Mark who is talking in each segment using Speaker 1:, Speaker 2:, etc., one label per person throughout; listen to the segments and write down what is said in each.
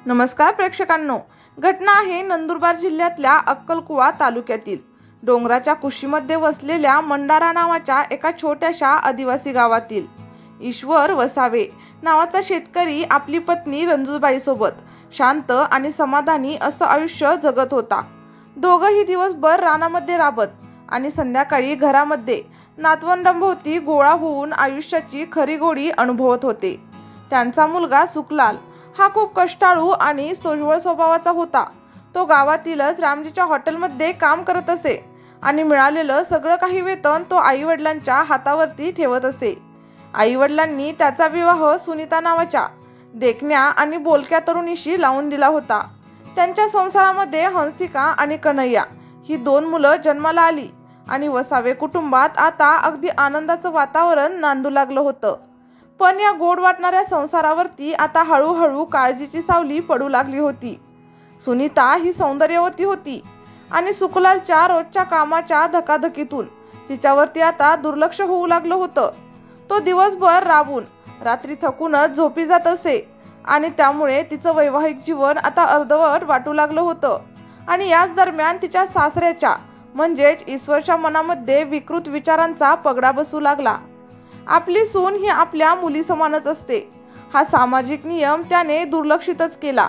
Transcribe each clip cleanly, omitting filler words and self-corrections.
Speaker 1: नमस्कार प्रेक्षकांनो, घटना आहे नंदुरबार जिल्ह्यातल्या अक्कलकुवा तालुक्यातील डोंगराच्या कुशीमध्ये वसलेल्या मंडारा नावाच्या एका छोट्याशा आदिवासी गावातील ईश्वर वसावे नावाचा शेतकरी आपली पत्नी रंजूबाई सोबत शांत आणि समाधानी असं आयुष्य जगत होता। दोघंही दिवसभर रानामध्ये राबत आणि संध्याकाळी घरामध्ये नातवंडांभोवती गोळा होऊन आयुष्याची खरी गोडी अनुभवत होते। त्यांचा मुलगा सुखलाल हा खूप कष्टाळू आणि सोज्वळ स्वभावाचा होता। तो गावातीलच रामजीच्या हॉटेलमध्ये काम करत असे आणि मिळालेलं सगळं काही वेतन तो आईवडिलांच्या हातावरती ठेवत असे। आईवडिलांनी त्याचा विवाह सुनीता नावाच्या देखण्या आणि बोलक्या तरुणीशी लावून दिला होता। त्यांच्या संसारामध्ये हंसिका आणि कन्हैया ही दोन मुलं जन्माला आली आणि वसावे कुटुंबात आता अगदी आनंदाचं वातावरण नांदू लागलं होतं। पण या गोड वाटणाऱ्या संसारावरती आता हळूहळू काळजीची सावली पडू लागली होती। सुनीता ही सौंदर्यवती होती आणि सुखलालच्या रोजच्या कामाच्या धकाधकीतून तिच्यावरती आता दुर्लक्ष होऊ लागलं होतं। तो दिवसभर राबून रात्री थकूनच झोपी जात असे आणि त्यामुळे तिचं वैवाहिक जीवन आता अर्धवट वाटू लागलं होतं। आणि याच दरम्यान तिच्या सासऱ्याच्या म्हणजेच ईश्वरच्या मनामध्ये विकृत विचारांचा पगडा बसू लागला। आपली सून ही आपल्या मुली समानच असते हा सामाजिक नियम त्याने दुर्लक्षितच केला।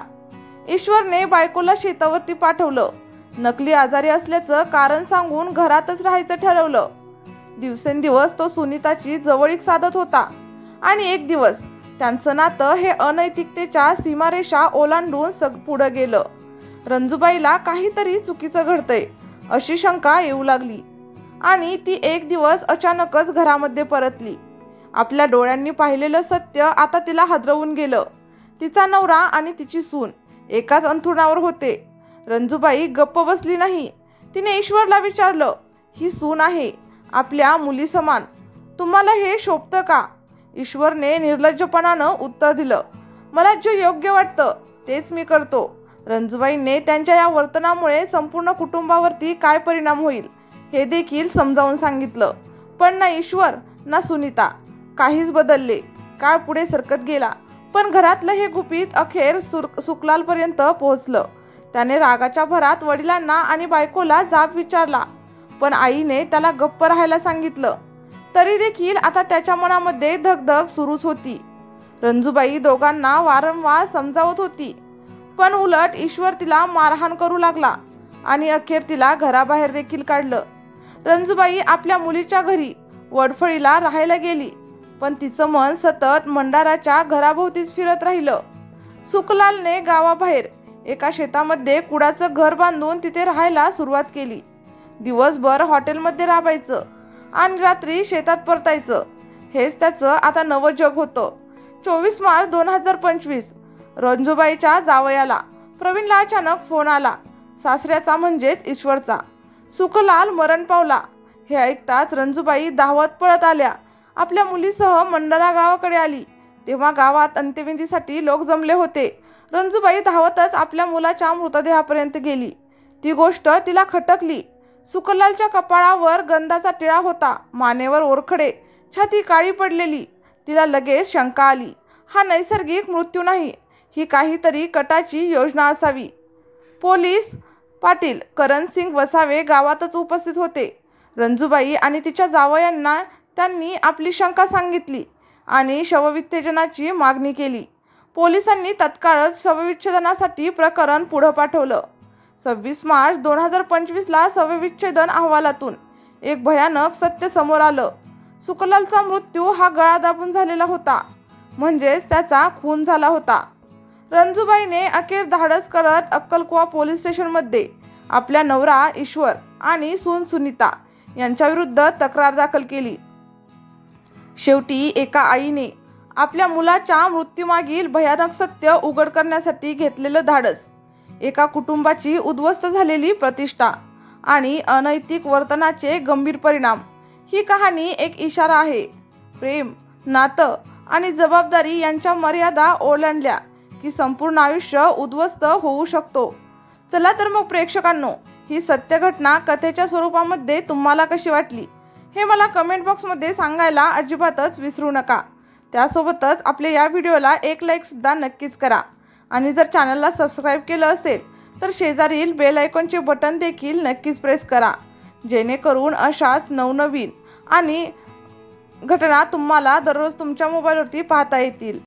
Speaker 1: ईश्वरने बायकोला शेतावरती पाठवलं, नकली आजारी असल्याचं कारण सांगून घरातच राहायचं ठरवलं। दिवसेंदिवस तो सुनीताची जवळीक साधत होता आणि एक दिवस त्यांचं नातं हे अनैतिकतेच्या सीमारेषा ओलांडून पुढे गेलं। रंजूबाईला काहीतरी चुकीचं घडतंय अशी शंका येऊ लागली आणि ती एक दिवस अचानकच घरामध्ये परतली। आपल्या डोळ्यांनी पाहिलेलं सत्य आता तिला हादरवून गेलं। तिचा नवरा आणि तिची सून एकाच अंथरुणावर होते। रंजूबाई गप्प बसली नाही, तिने ईश्वरला विचारलं, ही सून आहे आपल्या मुली समान, तुम्हाला हे शोभतं का? ईश्वरने निर्लज्जपणानं उत्तर दिलं, मला जे योग्य वाटतं तेच मी करतो। रंजूबाईने त्यांच्या या वर्तनामुळे संपूर्ण कुटुंबावरती काय परिणाम होईल हे देखील समजावून सांगितलं। पण ना ईश्वर ना सुनीता काहीच बदलले। काळ पुढे सरकत गेला पण घरातलं हे गुपित अखेर सुखलालपर्यंत पोहोचलं। त्याने रागाच्या भरात वडिलांना आणि बायकोला जाब विचारला पण आईने त्याला गप्प राहायला सांगितलं। तरी देखील आता त्याच्या मनामध्ये धगधग सुरूच होती। रंजूबाई दोघांना वारंवार समजावत होती पण उलट ईश्वर तिला मारहाण करू लागला आणि अखेर तिला घराबाहेर देखील काढलं। रंजूबाई आपल्या मुलीच्या घरी वडफळीला राहायला गेली पण तिचं मन सतत मंडाराच्या घराभोवतीच फिरत राहिलं। सुखलालने गावाबाहेर एका शेतामध्ये कुडाचं घर बांधून तिथे राहायला सुरुवात केली। दिवसभर हॉटेलमध्ये राबायचं आणि रात्री शेतात परतायचं हेच त्याचं आता नवं जग होतं। 24 मार्च 2025 रंजूबाईच्या जावयाला प्रवीणला अचानक फोन आला, सासऱ्याचा म्हणजेच ईश्वरचा। सुखलाल मरण पावला हे ऐकताच रंजूबाई धावत पळत आल्या। आपल्या मुलीसह मंडारा गावाकडे आली तेव्हा गावात अंत्यविधीसाठी लोक जमले होते। रंजूबाई धावतच आपल्या मुलाच्या मृतदेहापर्यंत गेली। ती गोष्ट तिला खटकली। सुखलालच्या कपाळावर गंधाचा टिळा होता, मानेवर ओरखडे, छाती काळी पडलेली। तिला लगेच शंका आली, हा नैसर्गिक मृत्यू नाही, ही काहीतरी कटाची योजना असावी। पोलीस पाटील करणसिंग वसावे गावातच उपस्थित होते। रंजूबाई आणि तिच्या जावयांना त्यांनी आपली शंका सांगितली आणि शवविच्छेदनाची मागणी केली। पोलिसांनी तत्काळच शवविच्छेदनासाठी प्रकरण पुढे पाठवलं। 26 मार्च 2025 ला शवविच्छेदन अहवालातून एक भयानक सत्य समोर आलं। सुखलालचा मृत्यू हा गळा दाबून झालेला होता, म्हणजेच त्याचा खून झाला होता। रंजूबाईने अखेर धाडस करत अक्कलकुवा पोलीस स्टेशनमध्ये आपल्या नवरा ईश्वर आणि सून सुनीता यांच्या विरुद्ध तक्रार दाखल केली। शेवटी एका आईने आपल्या मुलाच्या मृत्यूमागील भयानक सत्य उघड करण्यासाठी घेतलेलं धाडस, एका कुटुंबाची उद्ध्वस्त झालेली प्रतिष्ठा आणि अनैतिक वर्तनाचे गंभीर परिणाम, ही कहाणी एक इशारा आहे। प्रेम, नातं आणि जबाबदारी यांच्या मर्यादा ओलांडल्या की संपूर्ण आयुष्य उद्ध्वस्त होऊ शकतो। चला तर मग प्रेक्षकांनो, ही सत्य घटना कथेच्या स्वरूपामध्ये तुम्हाला कशी वाटली हे मला कमेंट बॉक्समध्ये सांगायला अजिबातच विसरू नका। त्यासोबतच आपल्या या व्हिडिओला एक लाईक सुद्धा नक्कीच करा आणि जर चॅनलला सबस्क्राईब केलं असेल तर शेजारील बेल आयकॉनचे बटन देखील नक्कीच प्रेस करा, जेणेकरून अशाच नवनवीन आणि घटना तुम्हाला दररोज तुमच्या मोबाईलवरती पाहता येतील।